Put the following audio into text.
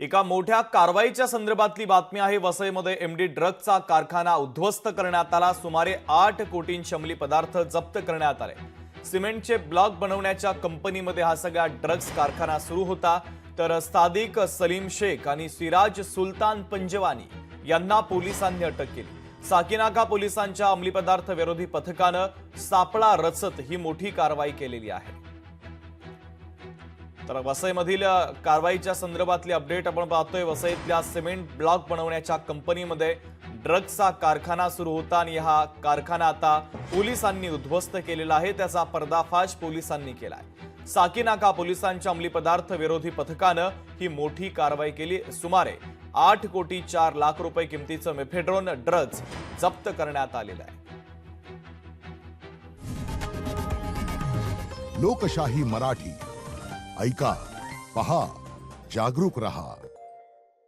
एका मोठ्या कारवाईच्या संदर्भातली बातमी आहे। वसईमध्ये एमडी ड्रग्जचा कारखाना उद्ध्वस्त करण्यात आला। सुमारे 8 कोटींचे अंमली पदार्थ जप्त करण्यात आले। सिमेंटचे ब्लॉक बनवण्याच्या कंपनीमध्ये हा सगळा ड्रग्ज कारखाना सुरू होता। तर सादिक सलीम शेख आणि सिराज सुलतान पंजवानी यांना पोलिसांनी अटक केली। साकीनाका पोलिसांच्या अंमली पदार्थ विरोधी पथकाने सापळा रचत ही मोठी कारवाई केलेली आहे। तर वसईमधील कारवाईच्या संदर्भातली अपडेट आपण पाहतोय। वसईतल्या सिमेंट ब्लॉक बनवण्याच्या कंपनीमध्ये ड्रग्जचा कारखाना सुरू होता आणि हा कारखाना आता पोलिसांनी उद्ध्वस्त केलेला आहे। त्याचा पर्दाफाश पोलिसांनी केलाय। साकीनाका पोलिसांच्या अंमली पदार्थ विरोधी पथकाने ही मोठी कारवाई केली। सुमारे 8 कोटी 4 लाख रुपये किमतीचं मेफेड्रोन ड्रग्ज जप्त करण्यात आलेलं आहे। लोकशाही मराठी ऐका, पहा, जागरूक रहा।